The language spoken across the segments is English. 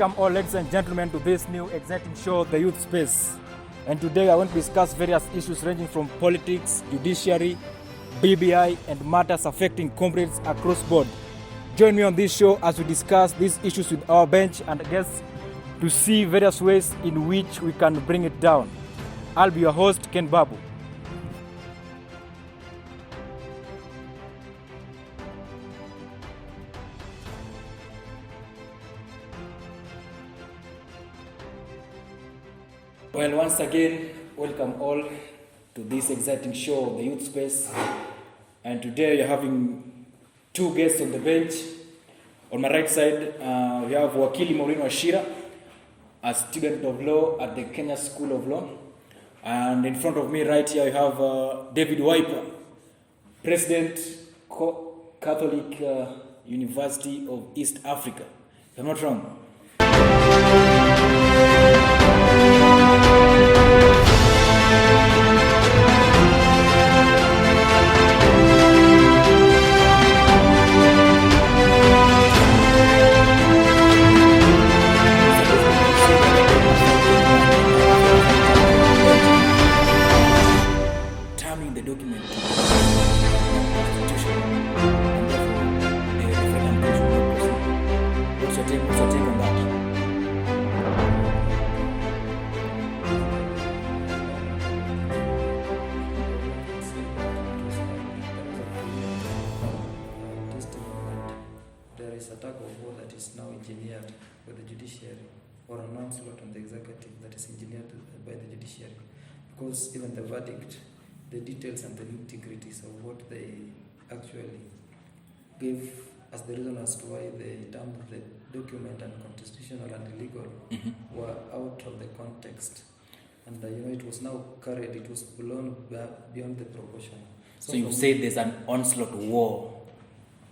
Welcome all ladies and gentlemen to this new exciting show, The Youth Space. And today I want to discuss various issues ranging from politics, judiciary, BBI and matters affecting comrades across board. Join me on this show as we discuss these issues with our bench and guests to see various ways in which we can bring it down. I'll be your host, Ken Babu. Well, once again, welcome all to this exciting show, The Youth Space. And today you're having two guests on the bench. On my right side, we have Wakilii Maureen Wachira, a student of law at the Kenya School of Law. And in front of me right here, you have David Wiper, President, Catholic University of East Africa. If I'm not wrong. By the judiciary, or an onslaught on the executive that is engineered by the judiciary, because even the verdict, the details and the nitty-gritties of what they actually gave as the reason as to why they termed the document unconstitutional and illegal were out of the context, and it was now carried, it was blown beyond the proportion. So you say there's an onslaught war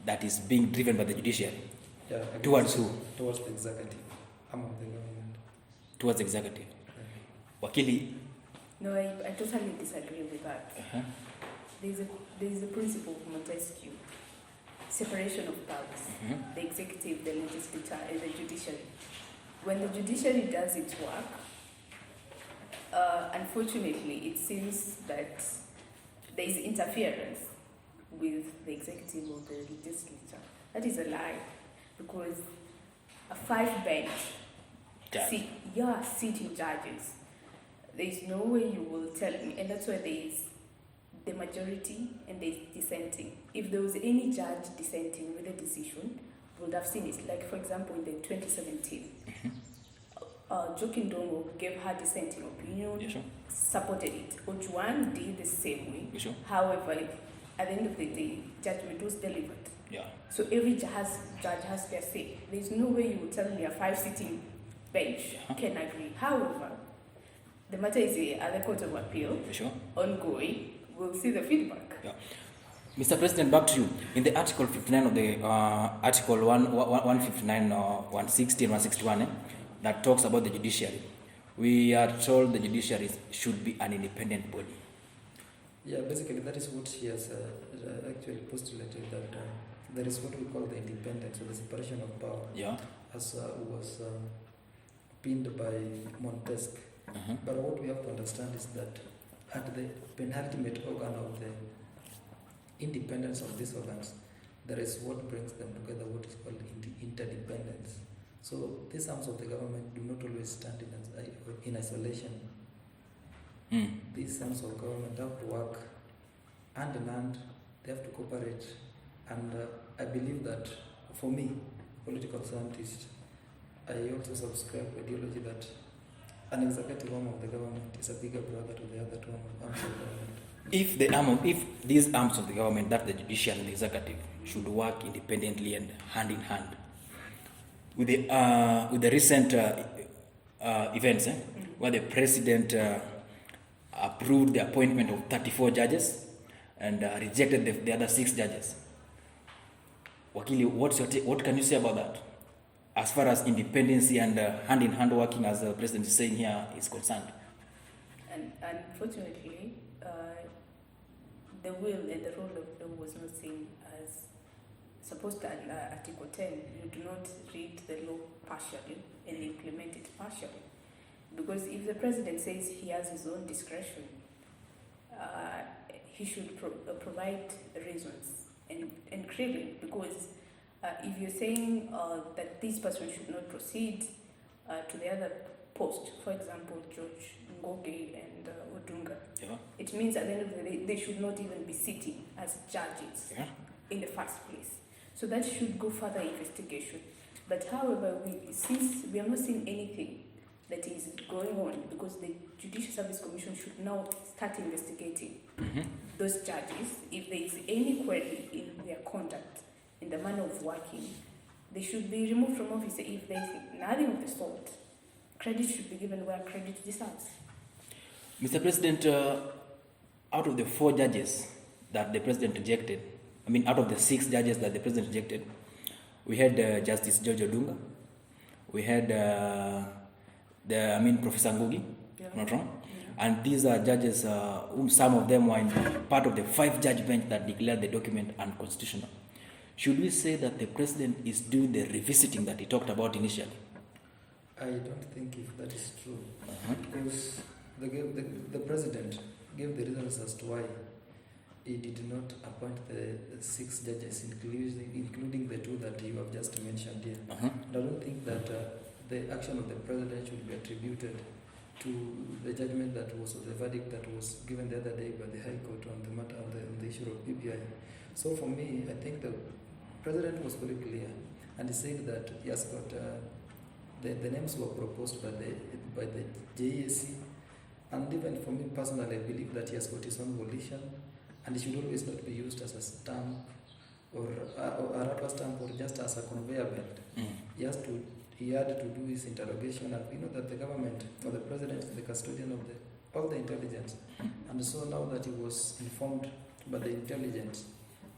that is being driven by the judiciary? Yeah, towards who? Towards the executive, arm of the government. Towards the executive. Wakilii? No, I totally disagree with that. There is a principle of Montesquieu, separation of powers, the executive, the legislature, and the judiciary. When the judiciary does its work, unfortunately, it seems that there is interference with the executive or the legislature. That is a lie. Because a 5-bench sitting judges, there is no way you will tell me, and that's why there is the majority and there is dissenting. If there was any judge dissenting with a decision, we would have seen it. Like, for example, in the 2017, Jokin Dongo gave her dissenting opinion, supported it. Ojuan did the same way. However, at the end of the day, judgment was delivered. So every judge has their say. There's no way you will tell me a 5-sitting bench can agree. However, the matter is at the Court of Appeal, ongoing. We'll see the feedback. Mr. President, back to you. In the Article 59 of the Article 159, 160 and 161 that talks about the judiciary, we are told the judiciary should be an independent body. Yeah, basically that is what she has actually postulated, that there is what we call the independence or the separation of power, as was pinned by Montesquieu. But what we have to understand is that at the penultimate organ of the independence of these organs, there is what brings them together, what is called interdependence. So these arms of the government do not always stand in isolation. These arms of government have to work hand in hand, they have to cooperate, and I believe that, for me, political scientist, I also subscribe to the ideology that an executive arm of the government is a bigger brother to the other two arms of government. If these arms of the government, that the judiciary and the executive, should work independently and hand in hand, with the recent events, where the president approved the appointment of 34 judges and rejected the other 6 judges. Wakilii, what can you say about that? As far as independency and hand-in-hand working, as the president is saying here, is concerned? And unfortunately, the will and the role of law was not seen as supposed to Article 10, you do not read the law partially and implement it partially. Because if the president says he has his own discretion, he should provide reasons and clearly, because if you're saying that this person should not proceed to the other post, for example, George Ngoge and Odunga, it means at the end of the day, they should not even be sitting as judges in the first place. So that should go further investigation. But however, since we are not seeing anything that is going on, because the Judicial Service Commission should now start investigating those judges. If there is any query in their conduct, in the manner of working, they should be removed from office. If there is nothing of the sort, credit should be given where credit deserves. Mr. President, out of the 4 judges that the president rejected, out of the 6 judges that the president rejected, we had Justice George Odunga, we had Professor Ngugi, not wrong? And these are judges whom some of them were in part of the 5-judge bench that declared the document unconstitutional. Should we say that the president is doing the revisiting that he talked about initially? I don't think if that is true, because the president gave the reasons as to why he did not appoint the 6 judges, including the 2 that you have just mentioned here. And I don't think that the action of the president should be attributed to the judgment that was, or the verdict that was given the other day by the High Court on the matter on the issue of BBI. So for me, I think the president was very clear, and he said that he has got the names were proposed by the JSC, and even for me personally, I believe that he has got his own volition, and it should always not be used as a stamp or a rubber stamp or just as a conveyor belt. He had to do his interrogation, and we know that the government or the president is the custodian of all the intelligence. And so now that he was informed by the intelligence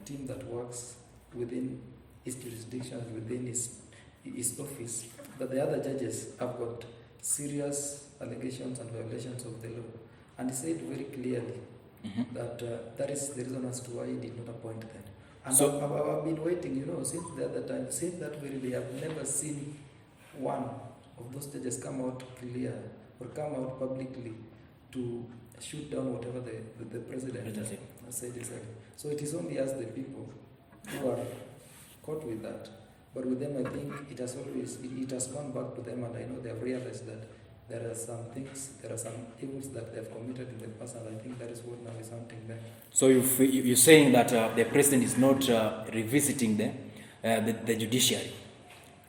team that works within his jurisdiction, within his office, that the other judges have got serious allegations and violations of the law. And he said very clearly that that is the reason as to why he did not appoint them. And so I've been waiting, since the other time, since that very day, I've never seen one of those judges come out clear or come out publicly to shoot down whatever the president said. So it is only as the people who are caught with that. But with them, I think it has gone back to them, and I know they have realized that there are some evils that they have committed in the past, and I think that is what now is haunting them. So you're saying that the president is not revisiting the judiciary?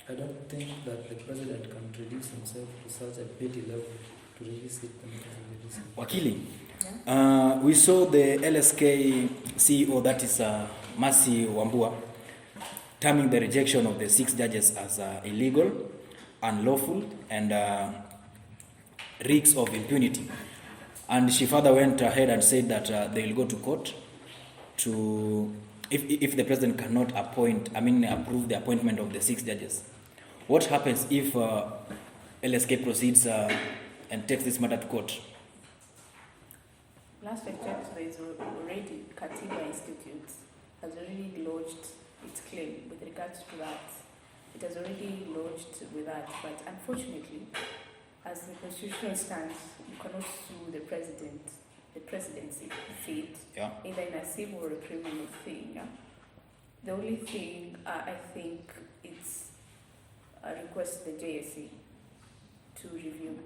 I don't think that the president can reduce himself to such a petty level to revisit them. Wakilii, we saw the LSK CEO, that is Mercy Wambua, terming the rejection of the 6 judges as illegal, unlawful, and risks of impunity. And she further went ahead and said that they will go to court to, if the president cannot approve the appointment of the 6 judges. What happens if LSK proceeds and takes this matter to court? Last I checked, there is already Katiba Institute has already lodged its claim with regards to that. It has already lodged with that, but unfortunately, as the constitution stands, you cannot sue the presidency seat, either in a civil or a criminal thing. The only thing I think it's request the JSC to review.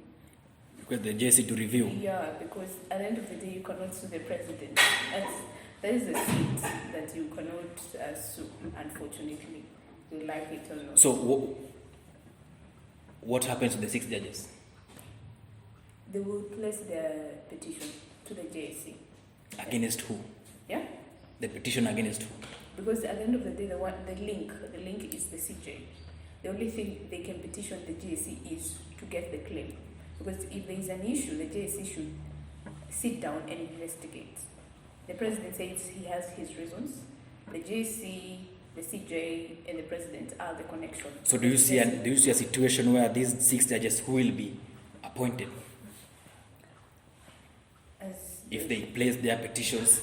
Request the JSC to review? Yeah, because at the end of the day, you cannot sue the president. That is a seat that you cannot sue, unfortunately. You like it or not. So what happens to the 6 judges? They will place their petition to the JSC. Against who? Yeah? The petition against who? Because at the end of the day, the link is the CJ. The only thing they can petition the JSC is to get the claim. Because if there is an issue, the JSC should sit down and investigate. The president says he has his reasons. The JSC, the CJ, and the president are the connection. So do you see a situation where these 6 judges who will be appointed, if they place their petitions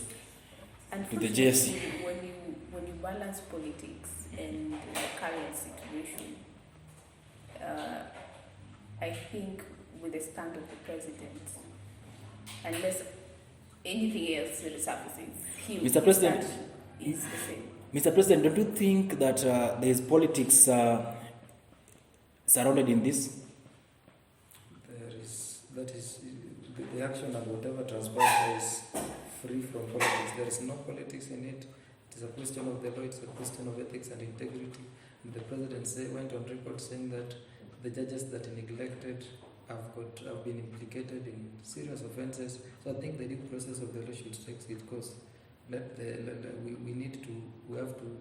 to the JSC? When you balance politics and the current situation, I think with the stand of the president, unless anything else resurfaces, Mr. President, is the same. Mr. President, don't you think that there is politics surrounded in this? That is, the action and whatever transpires is free from politics. There is no politics in it. It is a question of the law, it's a question of ethics and integrity. And the president went on record saying that the judges that he neglected have been implicated in serious offences. So I think the due process of the law should take its course. We have to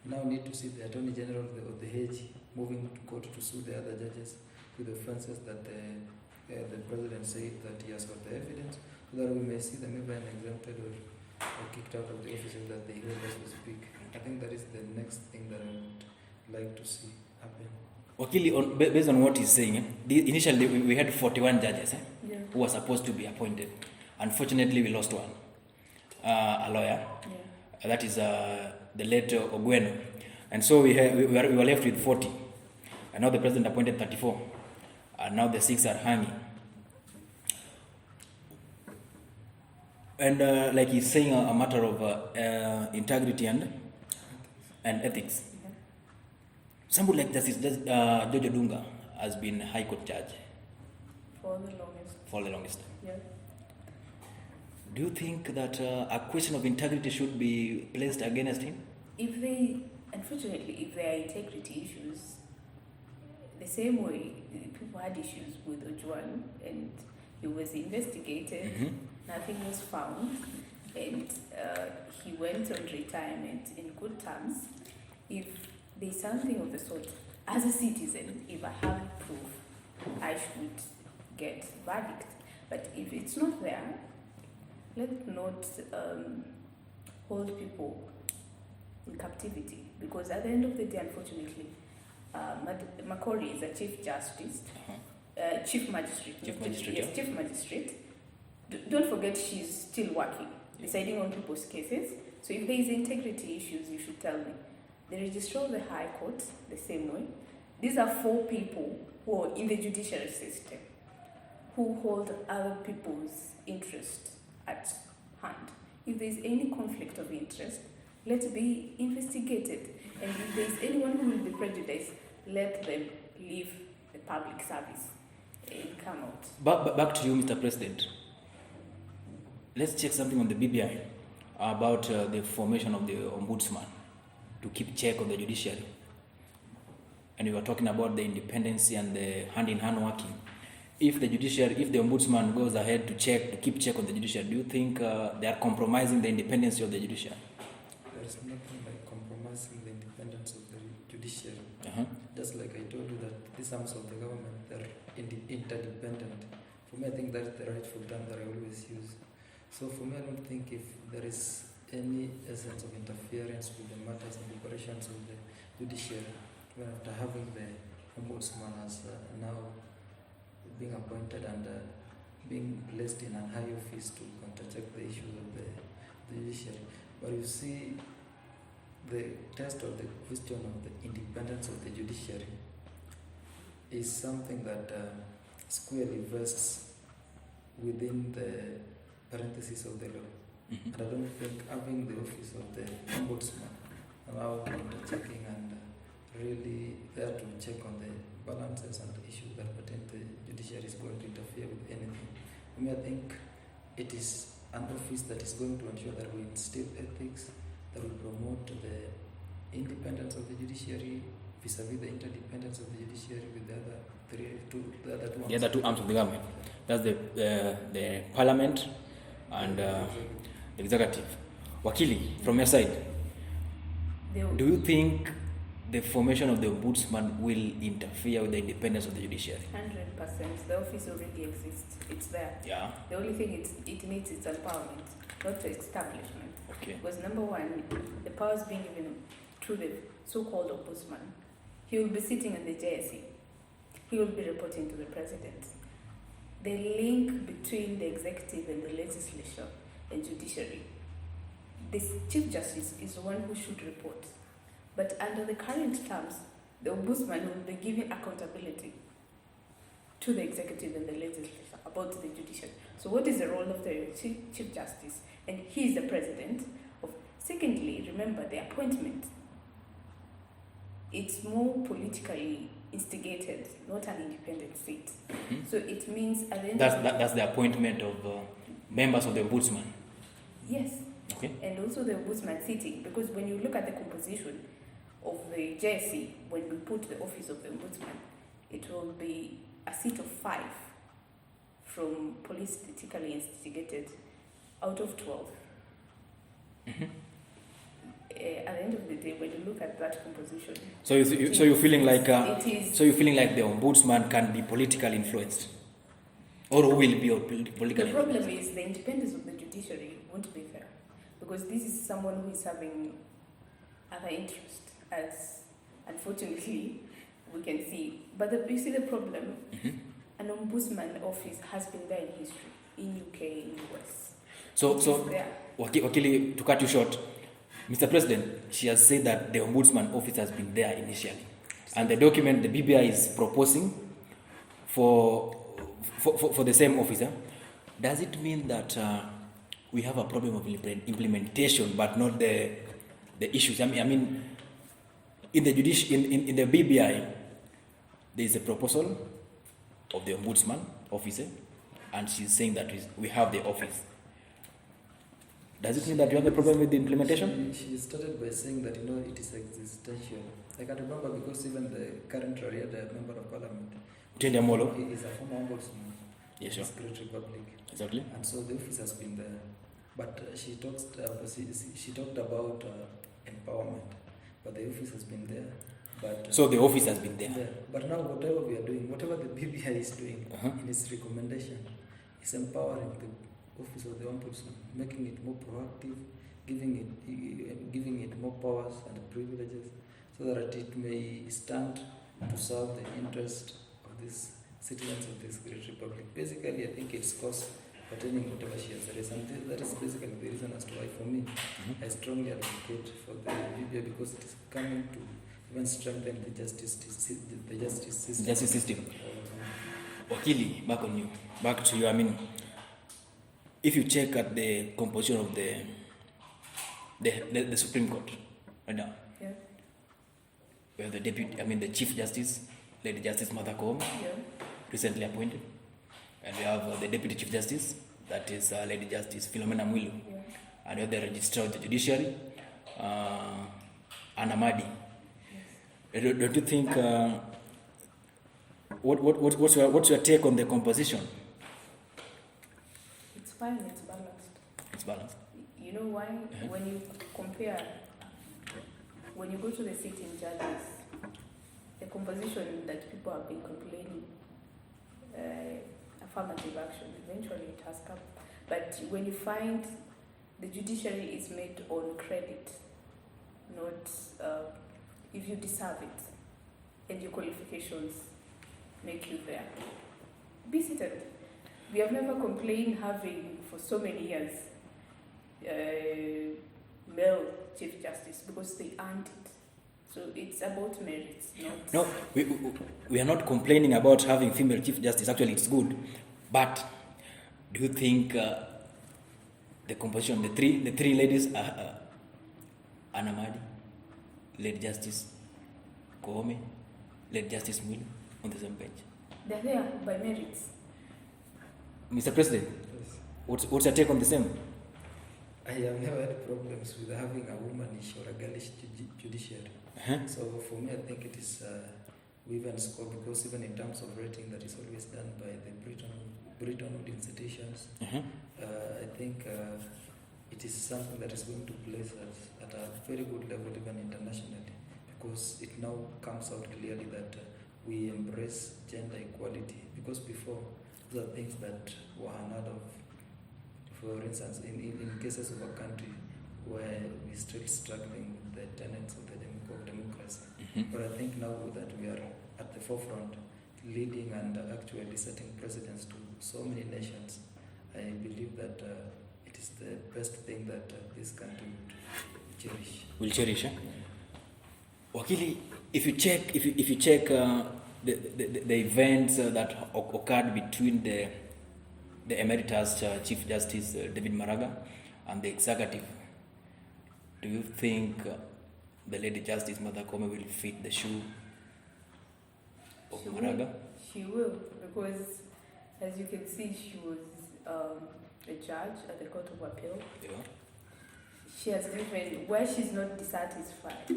now need to see the Attorney General of the Hague moving to court to sue the other judges with the offences that the president said that he has got the evidence, so that we may see them even exempted or kicked out of the offices that they heard us to speak. I think that is the next thing that I would like to see happen. Wakilii, based on what he's saying, initially we had 41 judges who were supposed to be appointed. Unfortunately, we lost one, a lawyer. Yeah. That is the late Ogweno. And so we were left with 40. And now the president appointed 34. And now the 6 are hanging. And like he's saying, a matter of integrity and ethics. Somebody like Justice George Odunga has been High Court judge for the longest. Yeah. Do you think that a question of integrity should be placed against him? Unfortunately, if there are integrity issues, the same way people had issues with Ojwang and he was investigated, nothing was found, and he went on retirement in good terms. If there's something of the sort, as a citizen, if I have proof, I should get verdict. But if it's not there, let's not hold people in captivity, because at the end of the day, unfortunately, Makori is a chief justice, chief magistrate. Chief magistrate. Don't forget, she's still working, deciding on people's cases. So if there is integrity issues, you should tell me. The registrar of the High Court, the same way. These are 4 people who are in the judiciary system, who hold other people's interest at hand. If there is any conflict of interest, let it be investigated. And if there is anyone who will be prejudiced, let them leave the public service and come out. Back to you, Mr. President. Let's check something on the BBI about the formation of the ombudsman to keep check on the judiciary. And we were talking about the independence and the hand-in-hand working. If the ombudsman goes ahead to keep check on the judiciary, do you think they are compromising the independence of the judiciary? There is nothing like compromising the independence of the judiciary. Just like I told you that these arms of the government, they're interdependent. For me, I think that's the rightful term that I always use. So for me, I don't think if there is any essence of interference with the matters and operations of the judiciary, when after having the ombudsman as now being appointed and being placed in a high office to countercheck the issues of the judiciary. But you see, the test of the question of the independence of the judiciary is something that squarely vests within the parentheses of the law. And I don't think having the office of the ombudsman allow checking and really there to check on the balances and the issues that pertain to the judiciary is going to interfere with anything. For me, I think it is an office that is going to ensure that we instill ethics, that we promote the independence of the judiciary vis-a-vis the interdependence of the judiciary with the other two arms of the government. That's the parliament and the executive. Wakilii, from your side, do you think the formation of the ombudsman will interfere with the independence of the judiciary? 100%. The office already exists. It's there. Yeah. The only thing it needs is empowerment, not establishment. Okay. Because number one, the powers being given to the so-called ombudsman, he will be sitting in the JSC. He will be reporting to the president. The link between the executive and the legislature and judiciary, the Chief Justice is the one who should report. But under the current terms, the Ombudsman will be giving accountability to the executive and the legislature about the judiciary. So what is the role of the Chief Justice? And he is the president. Secondly, remember the appointment. It's more politically instigated, not an independent seat. So it means at the end that's the appointment of members of the Ombudsman. Yes. Okay. And also the Ombudsman sitting, because when you look at the composition of the JSC, when we put the office of the Ombudsman, it will be a seat of 5 from politically instigated out of 12. At the end of the day, when you look at that composition, so you're feeling like the Ombudsman can be politically influenced, or will be politically the problem influenced? is the independence of the judiciary won't be there, because this is someone who is having other interests, as unfortunately we can see. But you see the problem, an Ombudsman office has been there in history, in UK, in US. So Wakilii, to cut you short, Mr. President, she has said that the Ombudsman office has been there initially. And the document the BBI is proposing for the same officer, does it mean that we have a problem of implementation but not the issues? I mean in the in the BBI, there is a proposal of the Ombudsman officer, and she's saying that we have the office. Does it mean that you have a problem with the implementation? She started by saying that, it is existential. I can remember because even the current Riyadh member of parliament, Utende Amolo. he is a former ombudsman. Yes, sure. Of this great republic. Exactly. And so the office has been there. But she talked about empowerment. But the office has been there. But so the office has been there. But now whatever we are doing, whatever the BBI is doing in its recommendation, is empowering the office of the ombudsman, making it more proactive, giving it more powers and privileges, so that it may stand to serve the interest of these citizens of this great republic. Basically, I think it's cost pertaining whatever she has raised, and that is basically the reason as to why, for me, I strongly advocate for the BBI, because it is coming to even strengthen the justice system. Wakilii, back to you. I mean, if you check at the composition of the Supreme Court right now, we have the Chief Justice, Lady Justice Martha Koome, recently appointed, and we have the Deputy Chief Justice, that is Lady Justice Philomena Mwilu, and we have the Registrar of the Judiciary, Anna Madi. Don't you think? What's your take on the composition? It's fine. It's balanced. It's balanced. You know why? When you compare, when you go to the sitting judges, the composition that people have been complaining, affirmative action, eventually it has come. But when you find the judiciary is made on credit, not if you deserve it, and your qualifications make you there, be seated. We have never complained having for so many years male Chief Justice, because they earned it. So it's about merits, not... No, we are not complaining about having female Chief Justice. Actually, it's good. But do you think the composition, the three ladies, Anna Madi, Lady Justice Koome, Lady Justice Mwilu, on the same bench? They're there by merits. Mr. President, Yes. what's your take on the same? I have never had problems with having a womanish or a girlish judiciary. So for me, I think it is we even score, because even in terms of rating that is always done by the Britain institutions, I think it is something that is going to place us at a very good level even internationally, because it now comes out clearly that we embrace gender equality, because before those are things that were unheard of. For instance, in cases of a country where we're still struggling with the tenets of democracy. But I think now that we are at the forefront, leading and actually setting precedents to so many nations, I believe that it is the best thing that this country would cherish. Will cherish. Wakilii, if you check the events that occurred between the emeritus Chief Justice David Maraga and the executive, do you think the Lady Justice Martha Koome will fit the shoe of Maraga? She will, because as you can see, she was a judge at the Court of Appeal. Yeah. She has given, where she's not dissatisfied,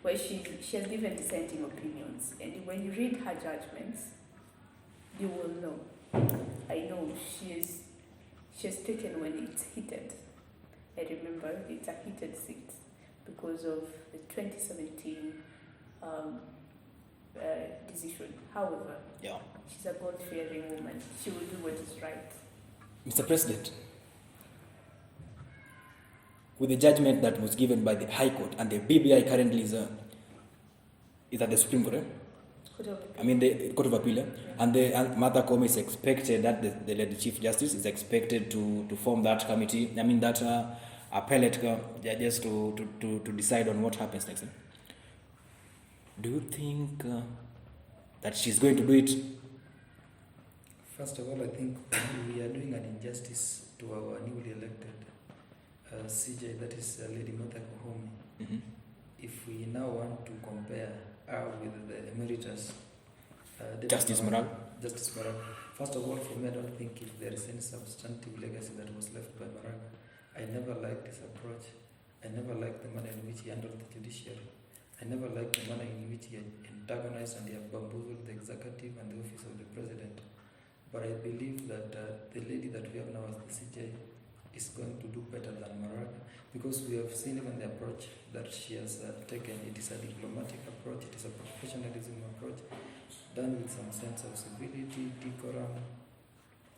where she has given dissenting opinions. And when you read her judgments, you will know. I know she has taken when it's heated. I remember it's a heated seat because of the 2017 decision. However, Yeah. she's a God-fearing woman. She will do what is right. Mr. President, with the judgment that was given by the High Court and the BBI currently is at the Supreme Court, the Court of Appeal, and Martha Koome is expected, that the Lady Chief Justice is expected to form that committee, that appellate judges to decide on what happens next. Do you think that she's going to do it? First of all, I think we are doing an injustice to our newly elected CJ, that is Lady Martha Koome. Mm-hmm. If we now want to compare her with the emeritus Justice Maraga. First of all, for me, I don't think if there is any substantive legacy that was left by Maraga. I never liked his approach. I never liked the manner in which he handled the judiciary. I never liked the manner in which he antagonized and he bamboozled the executive and the office of the president. But I believe that the lady that we have now as the CJ is going to do better than Maraga, because we have seen even the approach that she has taken. It is a diplomatic approach, it is a professionalism approach, done with some sense of civility, decorum,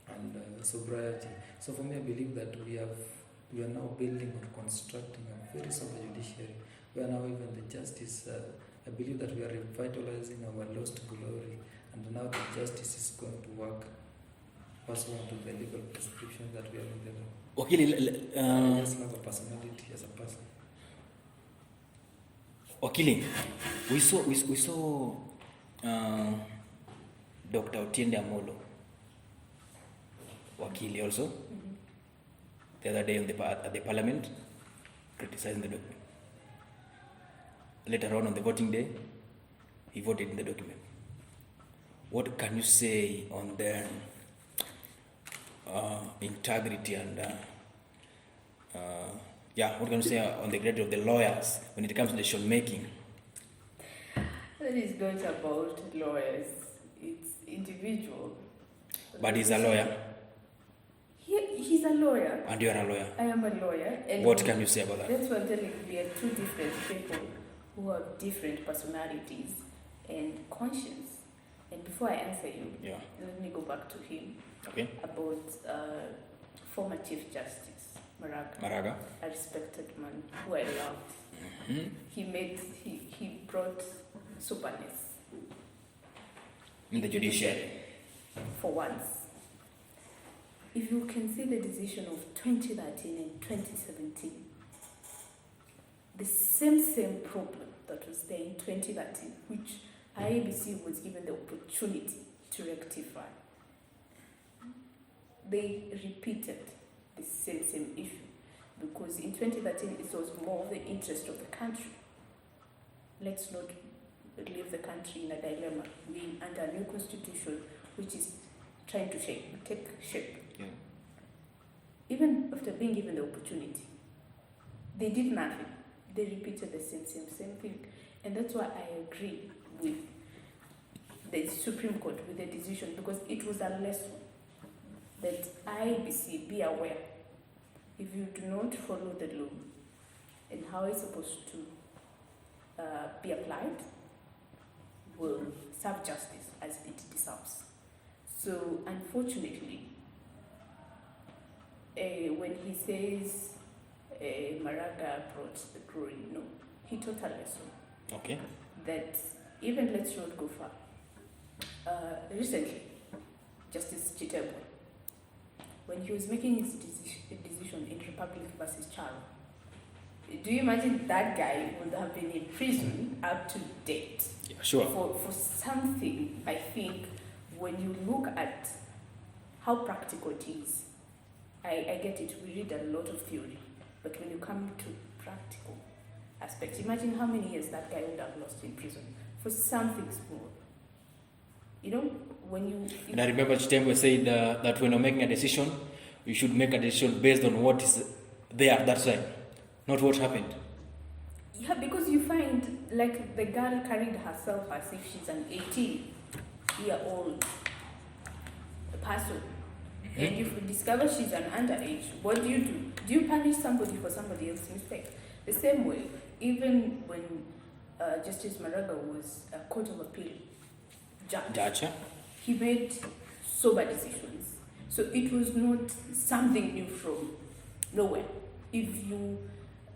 and sobriety. So for me, I believe that we are now building or constructing a very sober judiciary, where now even the justice, I believe that we are revitalizing our lost glory, and now the justice is going to work pursuant to the legal prescriptions that we have in the law. Wakilii, I just love a personality as a person. Wakilii, we saw Dr. Otiende Amolo, Wakilii also, the other day at the parliament, criticizing the document. Later on the voting day, he voted in the document. What can you say on their integrity and what can you say on the grade of the lawyers when it comes to decision making? That is not about lawyers, it's individual. But he's a lawyer. He's a lawyer. And you are a lawyer. I am a lawyer. And what can you say about that? That's what I'm telling you. We are two different people who have different personalities and conscience. And before I answer you, let me go back to him. Okay. About former Chief Justice Maraga. A respected man who I loved. Mm-hmm. He brought soberness in the judiciary. For once. If you can see the decision of 2013 and 2017, the same problem that was there in 2013, which IABC was given the opportunity to rectify, they repeated the same issue, because in 2013 it was more of the interest of the country. Let's not leave the country in a dilemma. We under a new constitution which is trying to take shape. Yeah. Even after being given the opportunity, they did nothing. They repeated the same thing. And that's why I agree with the Supreme Court with the decision, because it was a lesson that IBC be aware. If you do not follow the law and how it's supposed to be applied, will serve justice as it deserves. So unfortunately, when he says Maraga brought the glory, no, he taught a lesson. Okay. That even let's not go far. Recently, Justice Chitebwe, when he was making his decision Constitution in Republic versus Charo. Do you imagine that guy would have been in prison up to date? Yeah, sure. For something, I think, when you look at how practical it is, I get it, we read a lot of theory, but when you come to practical aspects, imagine how many years that guy would have lost in prison for something small. You know, when you... And I remember Chitembe said that when you're making a decision, you should make a decision based on what is there at that time, not what happened. Yeah, because you find, like, the girl carried herself as if she's an 18-year-old person. Mm-hmm. And if you discover she's an underage, what do? Do you punish somebody for somebody else's mistake? The same way, even when Justice Maraga was a Court of Appeal judge, he made sober decisions. So it was not something new from nowhere. If you,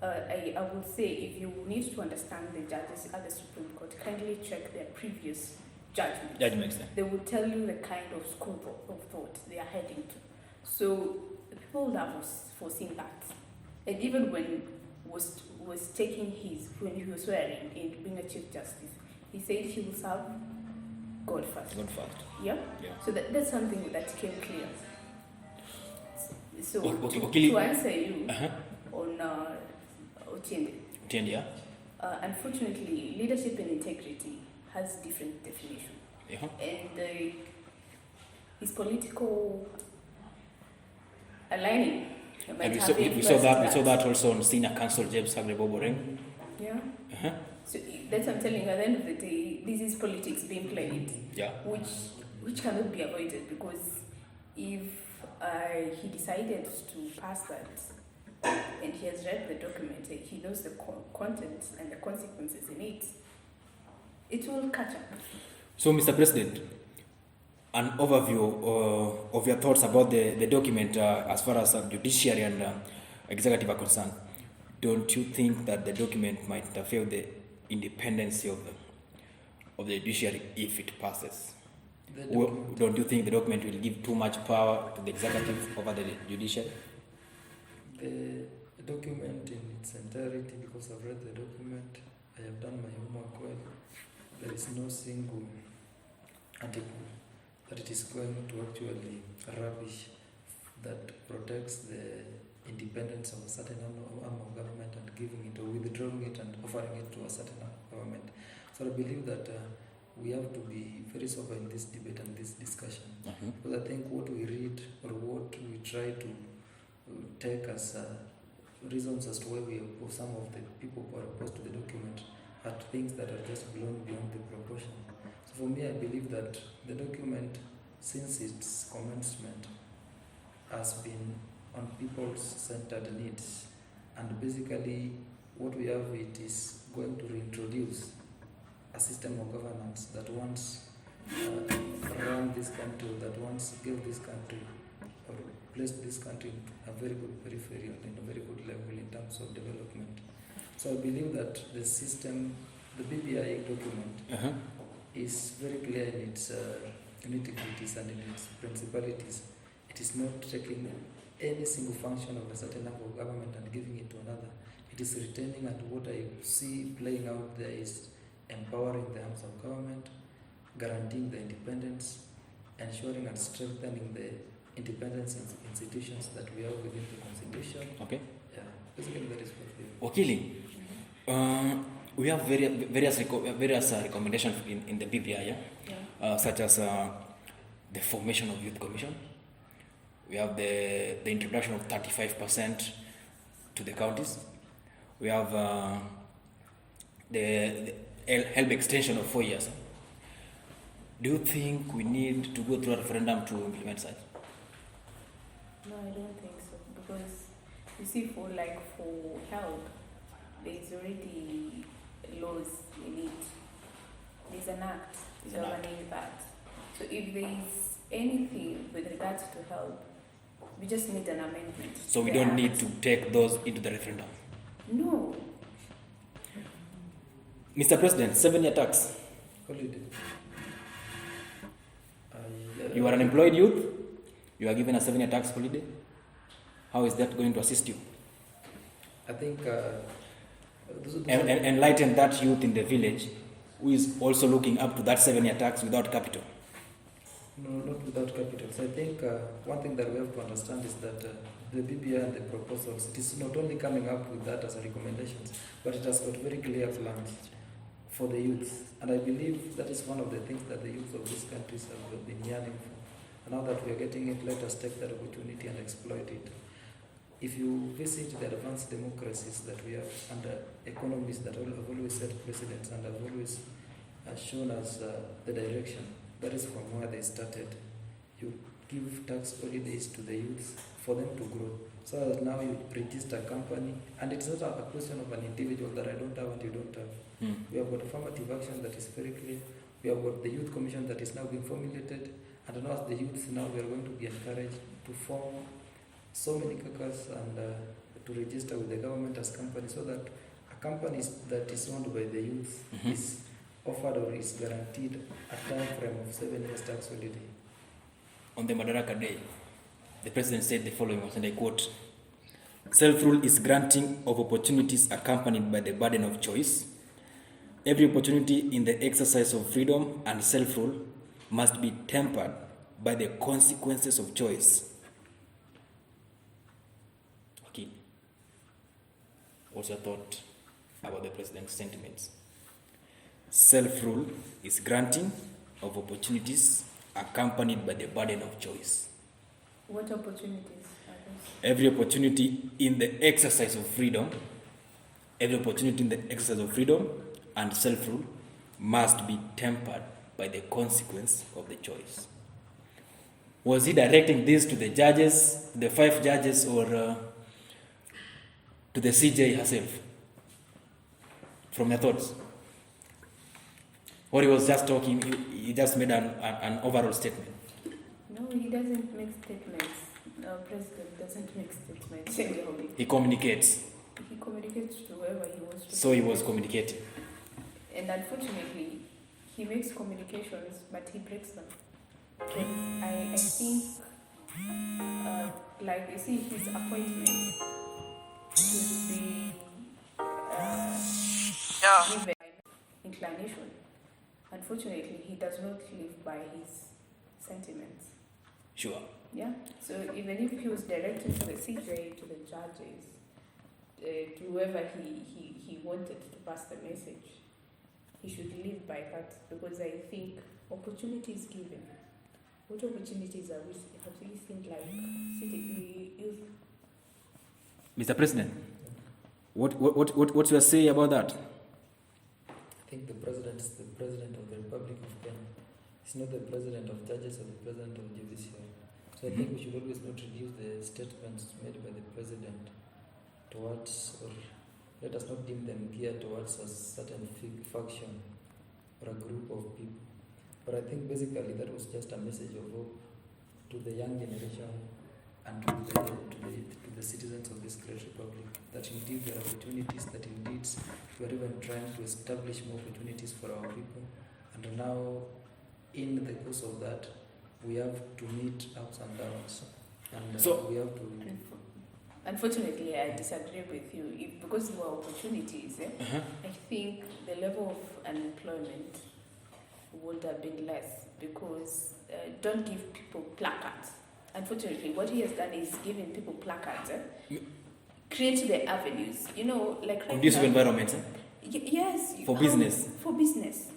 I will say, if you need to understand the judges at the Supreme Court, kindly check their previous judgments. They will tell you the kind of school of thought they are heading to. So people would have foreseen that. And even when was taking when he was swearing in being a Chief Justice, he said he will serve God first. God first. Yeah? Yeah. So that's something that came clear. So Wakilii, to answer you on Otiende, yeah. Unfortunately, leadership and integrity has different definition. Yeah. And his political aligning. And we saw that also on Senior Counsel James Hagreboboreng. Yeah. So that's what I'm telling you, at the end of the day, this is politics being played. Yeah. Which cannot be avoided, because if he decided to pass that and he has read the document, he knows the content and the consequences in it, it will catch up. So, Mr. President, an overview of your thoughts about the document as far as judiciary and executive are concerned. Don't you think that the document might interfere with the independence of the judiciary if it passes? Don't you think the document will give too much power to the executive over the judiciary? The document in its entirety, because I've read the document, I have done my homework well. There is no single article that it is going to actually rubbish that protects the independence of a certain arm of government and giving it or withdrawing it and offering it to a certain arm of government. So I believe that we have to be very sober in this debate and this discussion. Because I think what we read or what we try to take as reasons as to why we oppose, some of the people who are opposed to the document, are things that are just blown beyond the proportion. So for me, I believe that the document, since its commencement, has been on people's centered needs, and basically what we have, it is going to reintroduce a system of governance that once ran this country, that once gave this country or placed this country in a very good periphery and in a very good level in terms of development. So I believe that the system, the BBI document, is very clear in its nitty-gritties and in its principalities. It is not taking any single function of a certain level of government and giving it to another. It is retaining, and what I see playing out there is empowering the arms of government, guaranteeing the independence, ensuring and strengthening the independence institutions that we have within the Constitution. Okay. Yeah, basically that is what we have. Wakilii, we have various recommendations in the BBI, such as the formation of youth commission. We have the introduction of 35% to the counties. We have the help extension of 4 years. Do you think we need to go through a referendum to implement such? No, I don't think so, because you see, for help, there is already laws in it. There's an act governing that. So if there is anything with regards to help, we just need an amendment. So we don't need to take those into the referendum? No. Mr. President, 7-year tax. holiday. You are an employed youth, you are given a 7-year tax holiday? How is that going to assist you? I think Enlighten that youth in the village who is also looking up to that 7-year tax without capital. No, not without capital. So I think one thing that we have to understand is that the BBI and the proposals, it is not only coming up with that as a recommendations, but it has got very clear plans for the youth. And I believe that is one of the things that the youth of these countries have been yearning for. And now that we are getting it, let us take that opportunity and exploit it. If you visit the advanced democracies that we have under economies that have always set precedents and have always shown us the direction, that is from where they started. You give tax holidays to the youth for them to grow. So that now you register a company, and it's not a question of an individual that I don't have and you don't have. We have got affirmative action that is very clear. We have got the youth commission that is now being formulated, and now as the youth now we are going to be encouraged to form so many caucus and to register with the government as companies, so that a company that is owned by the youth is offered or is guaranteed a time frame of 7 years tax holiday. On the Madaraka Day, the president said the following, and I quote, "Self-rule is granting of opportunities accompanied by the burden of choice. Every opportunity in the exercise of freedom and self-rule must be tempered by the consequences of choice." Okay. What's your thought about the president's sentiments? Self-rule is granting of opportunities accompanied by the burden of choice. What opportunities are those? Every opportunity in the exercise of freedom, and self-rule must be tempered by the consequence of the choice. Was he directing this to the judges, the 5 judges, or to the CJ herself? From your thoughts? Or he was just talking, he just made an overall statement? No, he doesn't make statements. Our president doesn't make statements anyway. He communicates. He communicates to whoever he wants to. So he was communicating. And unfortunately, he makes communications, but he breaks them. I think, like you see, his appointment should be given inclination. Unfortunately, he does not live by his sentiments. Sure. Yeah. So even if he was directed to the CJ, to the judges, to whoever he wanted to pass the message, he should live by that, because I think opportunities given. What opportunities have we seen, like city youth? Mr. President, what you are saying about that? I think the president is the president of the Republic of Kenya. He's not the president of judges or the president of judiciary. So I think we should always not reduce the statements made by the president towards, or let us not deem them geared towards a certain faction or a group of people. But I think basically that was just a message of hope to the young generation and to the citizens of this great republic, that indeed there are opportunities, that indeed we are even trying to establish more opportunities for our people. And now, in the course of that, we have to meet ups and downs. And so we have to... Unfortunately, I disagree with you. Because there were opportunities, I think the level of unemployment would have been less, because don't give people placards. Unfortunately, what he has done is giving people placards, create the avenues, like conducive environment. Yes. For business. For business.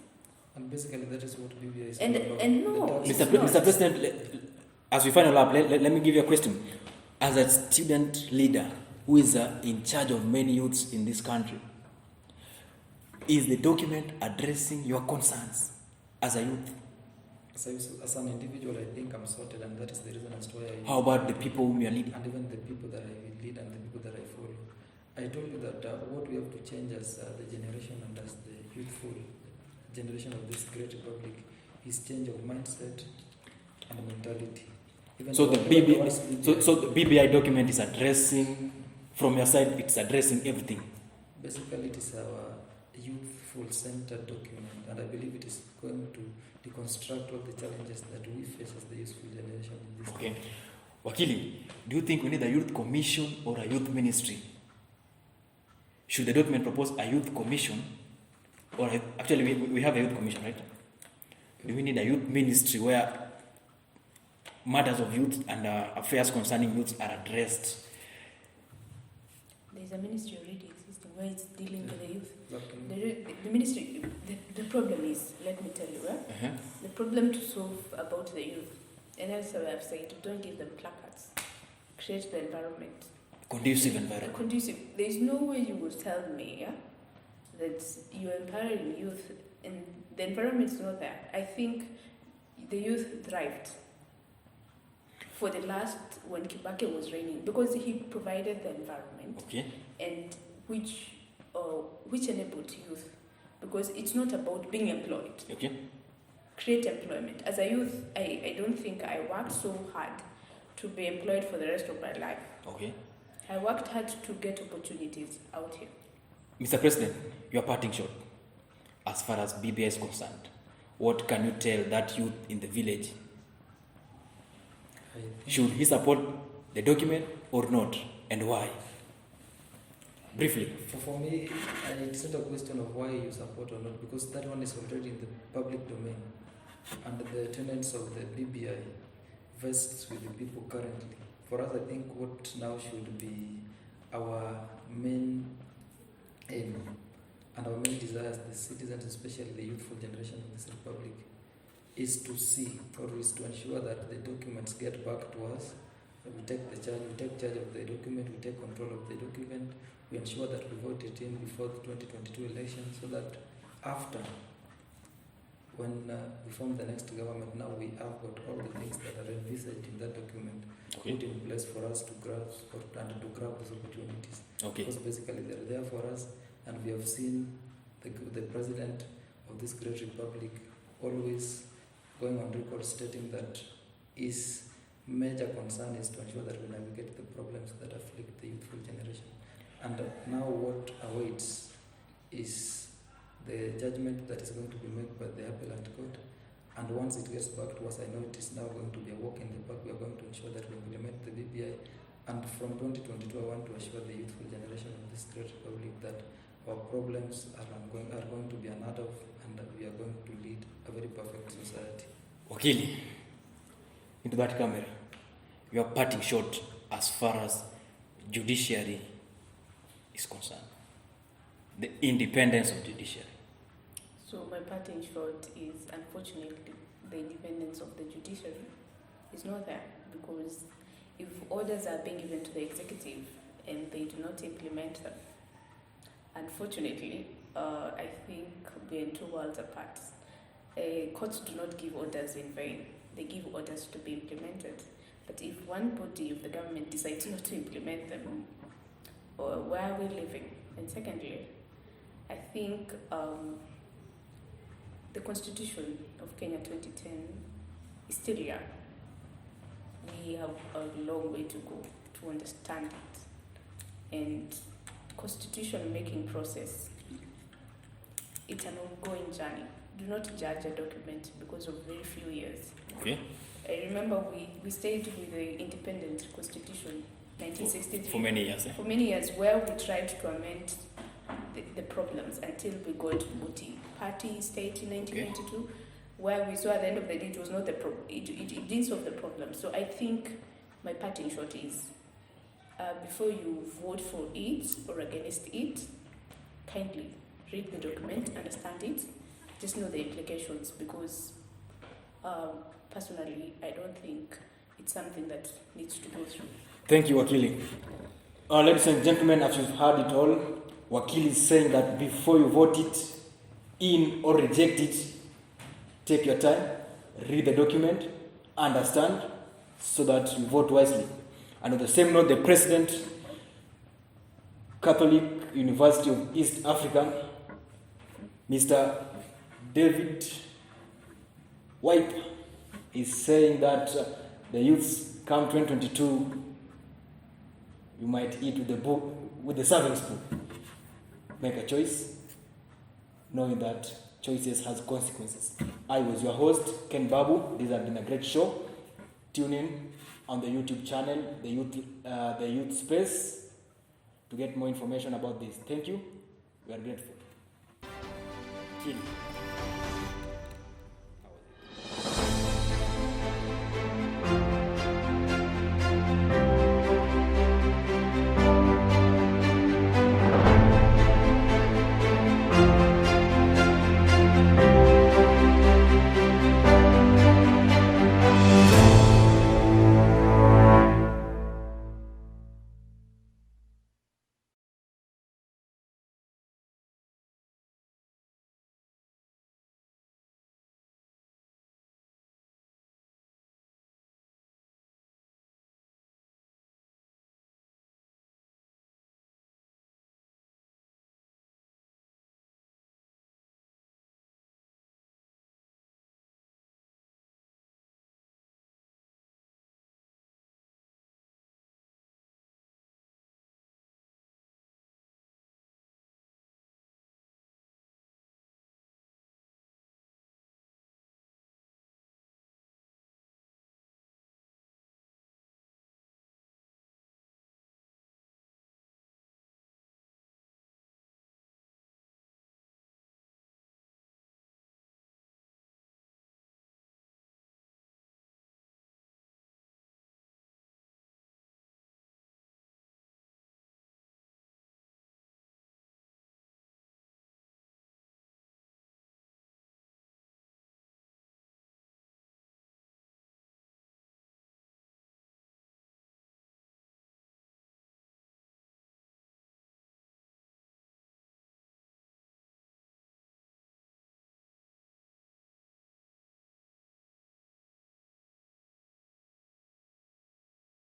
And basically, that is what BBI is and, about. And no, Mr. President, as we final up, let me give you a question. As a student leader who is in charge of many youths in this country, is the document addressing your concerns as a youth? As an individual, I think I'm sorted, and that is the reason as to why I... How about the people whom you are leading? And even the people that I lead and the people that I follow. I told you that what we have to change as the generation and as the youthful generation of this great republic is change of mindset and mentality. So the BBI document is addressing, from your side, it's addressing everything. Basically, it is our youthful-centered document, and I believe it is going to deconstruct all the challenges that we face as the youthful generation in this country. Wakilii, do you think we need a youth commission or a youth ministry? Should the document propose a youth commission, or actually we have a youth commission, right? Do we need a youth ministry where matters of youth and affairs concerning youth are addressed? There's a ministry already existing where it's dealing with the youth. The ministry, the problem is, let me tell you, the problem to solve about the youth, and also I've said, don't give them placards, create the environment. Conducive environment. Conducive. There's no way you will tell me that you're empowering youth and the environment's not there. I think the youth thrived for the last, when Kibaki was reigning, because he provided the environment, and which enabled youth, because it's not about being employed. Create employment. As a youth, I don't think I worked so hard to be employed for the rest of my life. I worked hard to get opportunities out here. Mr. President, your parting shot, as far as BBI is concerned, what can you tell that youth in the village? Should he support the document or not, and why? Briefly. For me, it's not a question of why you support or not, because that one is already in the public domain, and the tenets of the BBI vests with the people currently. For us, I think what now should be our main aim and our main desire as the citizens, especially the youthful generation of this republic, is to see, or is to ensure that the documents get back to us. We take charge of the document, we take control of the document, we ensure that we vote it in before the 2022 election, so that after, when we form the next government, now we have got all the things that are envisaged in that document put in place for us to grasp and to grab those opportunities. Because basically they're there for us, and we have seen the president of this great republic always going on record stating that his major concern is to ensure that we navigate the problems that afflict the youthful generation. And now what awaits is the judgment that is going to be made by the appellate court. And once it gets back to us, I know it is now going to be a walk in the park. We are going to ensure that we implement the BBI. And from 2022, I want to assure the youthful generation of this great republic that our problems are going to be unheard of, and that we are going to lead a very perfect society. Wakilii, into that camera, your parting shot as far as judiciary is concerned, the independence of judiciary. So my parting shot is, unfortunately, the independence of the judiciary is not there, because if orders are being given to the executive and they do not implement them, unfortunately, I think we're in two worlds apart. Courts do not give orders in vain. They give orders to be implemented. But if one body of the government decides not to implement them, where are we living? And secondly, I think the Constitution of Kenya 2010 is still young. We have a long way to go to understand it. And constitution making process, it's an ongoing journey. Do not judge a document because of very few years. I remember we stayed with the independent constitution, 1963. For many years. For many years, where we tried to amend the problems until we got multi-party state in 1992, where we saw at the end of the day it was not the problem. It didn't solve the problem. So I think my parting shot is, before you vote for it or against it, kindly read the document, understand it, just know the implications, because personally, I don't think it's something that needs to go through. Thank you, Wakilii. Ladies and gentlemen, as you've heard it all, Wakilii is saying that before you vote it in or reject it, take your time, read the document, understand, so that you vote wisely. And on the same note, the President, Catholic University of East Africa, Mr. David Wipe, is saying that the youths come 2022, you might eat with the serving spoon. Make a choice, knowing that choices has consequences. I was your host, Ken Babu. This has been a great show. Tune in. on the YouTube channel, the youth space, to get more information about this. Thank you. We are grateful. Kill.